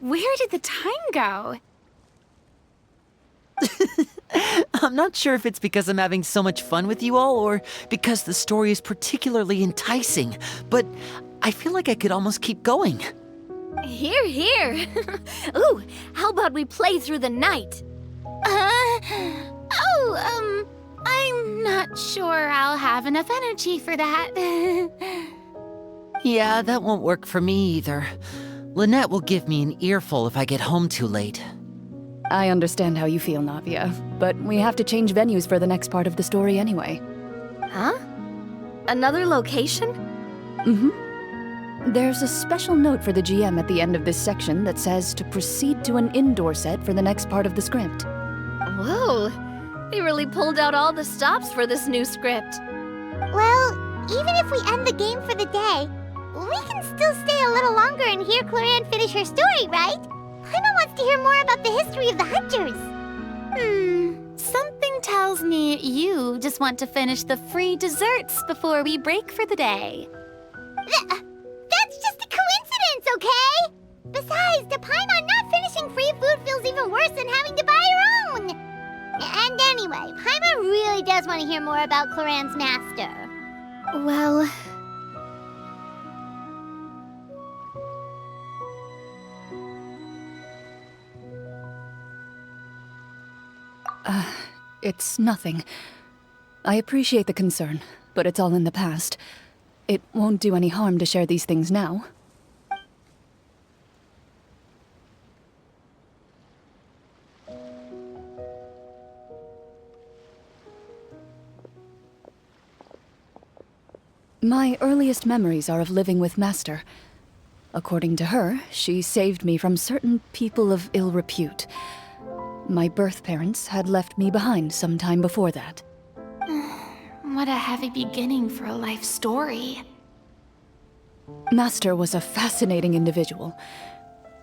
Where did the time go? I'm not sure if it's because I'm having so much fun with you all or because the story is particularly enticing, but I feel like I could almost keep going. Here, here. Ooh, how about we play through the night? I'm not sure I'll have enough energy for that. Yeah, that won't work for me either. Lynette will give me an earful if I get home too late. I understand how you feel, Navia, but we have to change venues for the next part of the story anyway. Huh? Another location? There's a special note for the GM at the end of this section that says to proceed to an indoor set for the next part of the script. Whoa, they really pulled out all the stops for this new script. Well, even if we end the game for the day, we can still stay a little longer and hear Clorinde finish her story, right? Paimon wants to hear more about the history of the hunters. Something tells me you just want to finish the free desserts before we break for the day. That's just a coincidence, okay? Besides, to Paimon, not finishing free food feels even worse than having to buy her own. And anyway, Paimon really does want to hear more about Clorinde's master. Well... It's nothing. I appreciate the concern, but it's all in the past. It won't do any harm to share these things now. My earliest memories are of living with Master. According to her, she saved me from certain people of ill repute. My birth parents had left me behind some time before that. What a heavy beginning for a life story. Master was a fascinating individual,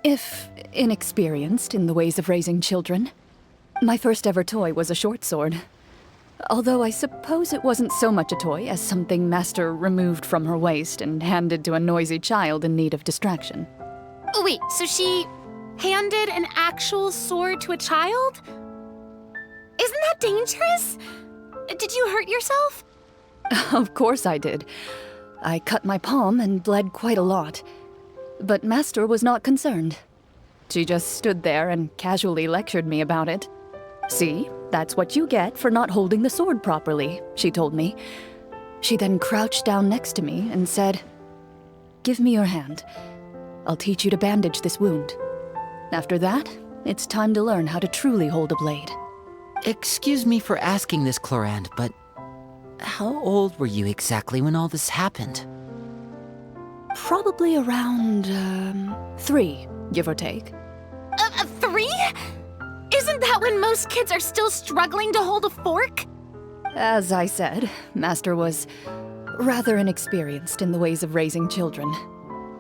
if inexperienced in the ways of raising children. My first ever toy was a short sword. Although I suppose it wasn't so much a toy as something Master removed from her waist and handed to a noisy child in need of distraction. Oh wait, so she handed an actual sword to a child? Isn't that dangerous? Did you hurt yourself? Of course I did. I cut my palm and bled quite a lot. But Master was not concerned. She just stood there and casually lectured me about it. See, that's what you get for not holding the sword properly, she told me. She then crouched down next to me and said, "Give me your hand. I'll teach you to bandage this wound. After that, it's time to learn how to truly hold a blade." Excuse me for asking this, Clorinde, but how old were you exactly when all this happened? Probably around, 3, give or take. 3? Isn't that when most kids are still struggling to hold a fork? As I said, Master was rather inexperienced in the ways of raising children.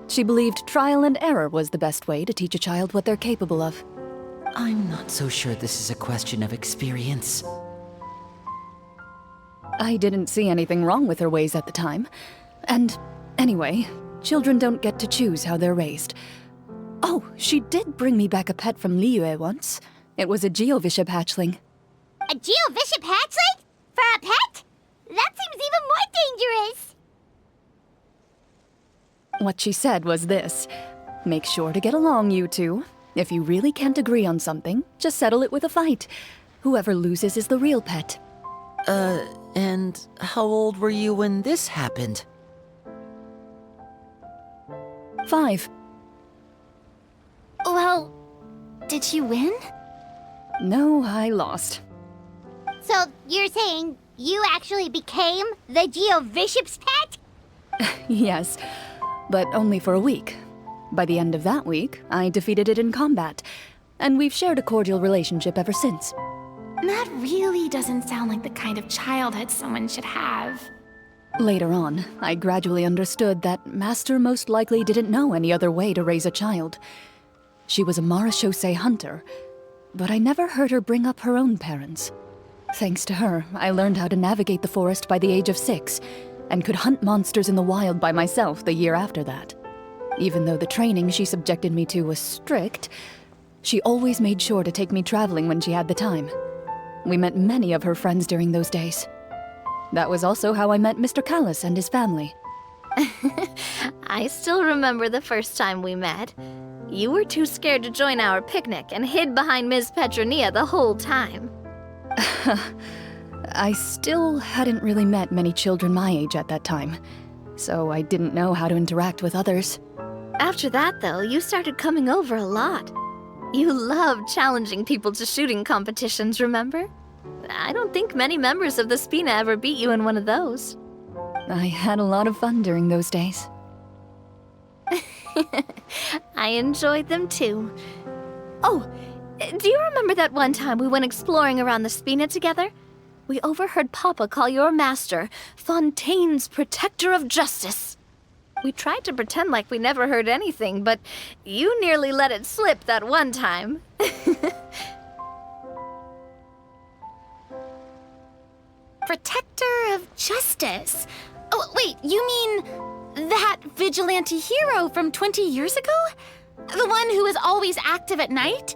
She believed trial and error was the best way to teach a child what they're capable of. I'm not so sure this is a question of experience. I didn't see anything wrong with her ways at the time. And anyway, children don't get to choose how they're raised. Oh, she did bring me back a pet from Liyue once. It was a Geovishap hatchling. A Geovishap hatchling? For a pet? That seems even more dangerous! What she said was this: make sure to get along, you two. If you really can't agree on something, just settle it with a fight. Whoever loses is the real pet. And how old were you when this happened? 5. Well, did you win? No, I lost. So, you're saying you actually became the Geovishap's pet? Yes, but only for a week. By the end of that week, I defeated it in combat, and we've shared a cordial relationship ever since. That really doesn't sound like the kind of childhood someone should have. Later on, I gradually understood that Master most likely didn't know any other way to raise a child. She was a marechaussee hunter, but I never heard her bring up her own parents. Thanks to her, I learned how to navigate the forest by the age of 6, and could hunt monsters in the wild by myself the year after that. Even though the training she subjected me to was strict, she always made sure to take me traveling when she had the time. We met many of her friends during those days. That was also how I met Mr. Callis and his family. I still remember the first time we met. You were too scared to join our picnic and hid behind Ms. Petronia the whole time. I still hadn't really met many children my age at that time, so I didn't know how to interact with others. After that, though, you started coming over a lot. You loved challenging people to shooting competitions, remember? I don't think many members of the Spina ever beat you in one of those. I had a lot of fun during those days. I enjoyed them too. Oh, do you remember that one time we went exploring around the Spina together? We overheard Papa call your master Fontaine's Protector of Justice. We tried to pretend like we never heard anything, but you nearly let it slip that one time. Protector of Justice? Oh, wait, you mean that vigilante hero from 20 years ago? The one who was always active at night?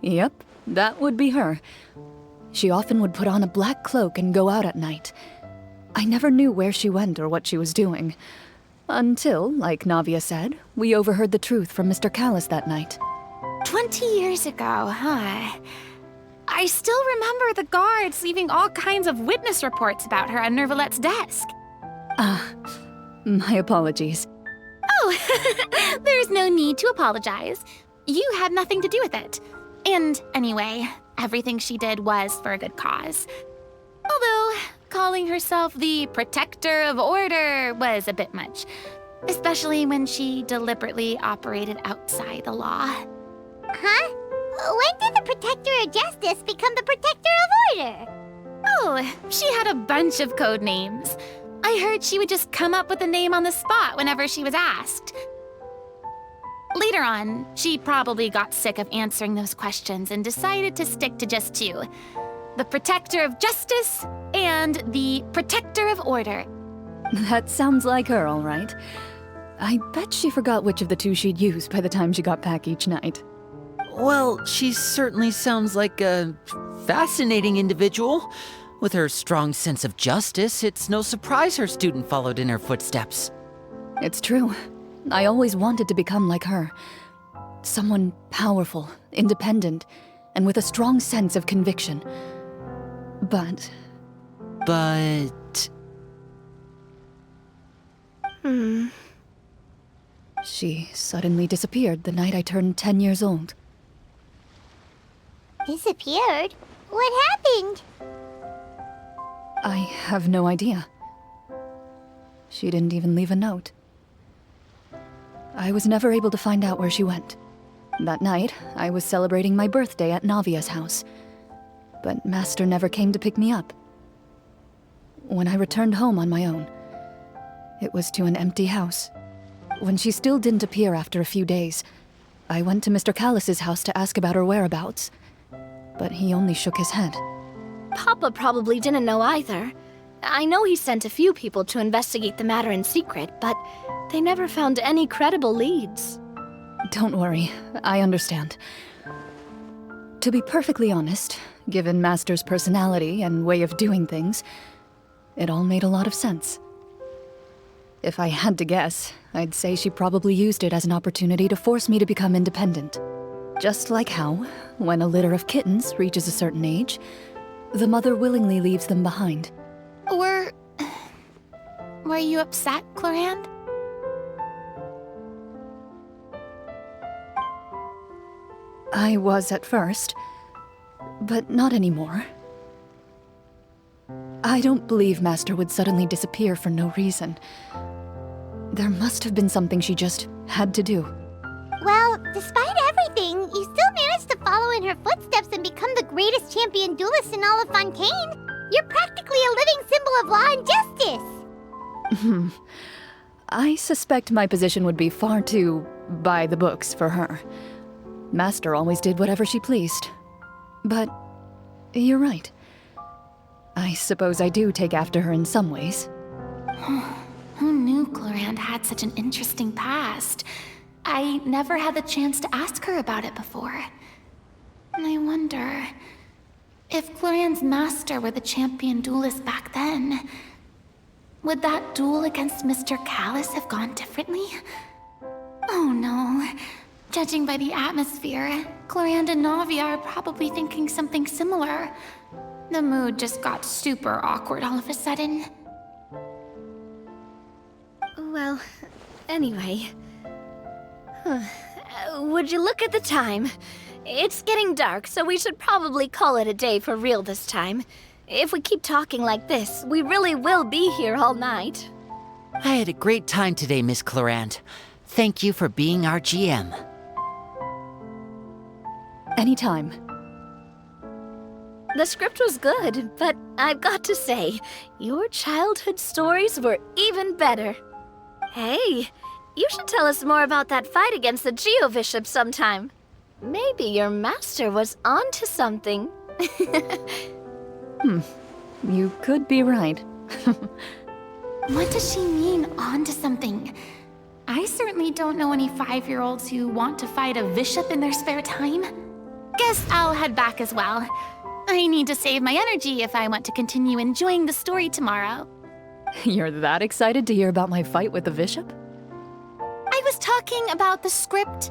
Yep, that would be her. She often would put on a black cloak and go out at night. I never knew where she went or what she was doing. Until, like Navia said, we overheard the truth from Mr. Callis that night. 20 years ago, huh? I still remember the guards leaving all kinds of witness reports about her on Nervalette's desk. My apologies. Oh, there's no need to apologize. You had nothing to do with it. And anyway, everything she did was for a good cause. Although, calling herself the Protector of Order was a bit much, especially when she deliberately operated outside the law. Huh? When did the Protector of Justice become the Protector of Order? Oh, she had a bunch of code names. I heard she would just come up with a name on the spot whenever she was asked. Later on, she probably got sick of answering those questions and decided to stick to just two: the Protector of Justice and the Protector of Order. That sounds like her, all right. I bet she forgot which of the two she'd use by the time she got back each night. Well, she certainly sounds like a fascinating individual. With her strong sense of justice, it's no surprise her student followed in her footsteps. It's true. I always wanted to become like her. Someone powerful, independent, and with a strong sense of conviction. But... She suddenly disappeared the night I turned 10 years old. Disappeared? What happened? I have no idea. She didn't even leave a note. I was never able to find out where she went. That night, I was celebrating my birthday at Navia's house, but Master never came to pick me up. When I returned home on my own, it was to an empty house. When she still didn't appear after a few days, I went to Mr. Callis's house to ask about her whereabouts, but he only shook his head. Papa probably didn't know either. I know he sent a few people to investigate the matter in secret, but they never found any credible leads. Don't worry, I understand. To be perfectly honest, given Master's personality and way of doing things, it all made a lot of sense. If I had to guess, I'd say she probably used it as an opportunity to force me to become independent. Just like how, when a litter of kittens reaches a certain age, the mother willingly leaves them behind. Were you upset, Clorinde? I was at first, but not anymore. I don't believe Master would suddenly disappear for no reason. There must have been something she just had to do. Well, despite everything, you still managed to follow in her footsteps and become the greatest champion duelist in all of Fontaine. You're practically a living symbol of law and justice. I suspect my position would be far too by the books for her. Master always did whatever she pleased. But you're right. I suppose I do take after her in some ways. Who knew Clorinde had such an interesting past? I never had the chance to ask her about it before. And I wonder if Clorinde's master were the champion duelist back then. Would that duel against Mr. Callus have gone differently? Oh no. Judging by the atmosphere, Clorinde and Navia are probably thinking something similar. The mood just got super awkward all of a sudden. Well, anyway. Would you look at the time? It's getting dark, so we should probably call it a day for real this time. If we keep talking like this, we really will be here all night. I had a great time today, Miss Clorinde. Thank you for being our GM. Anytime. The script was good, but I've got to say, your childhood stories were even better. Hey, you should tell us more about that fight against the Geo-Bishop sometime. Maybe your master was onto something. You could be right. What does she mean, on to something? I certainly don't know any 5-year-olds who want to fight a bishop in their spare time. Guess I'll head back as well. I need to save my energy if I want to continue enjoying the story tomorrow. You're that excited to hear about my fight with the bishop? I was talking about the script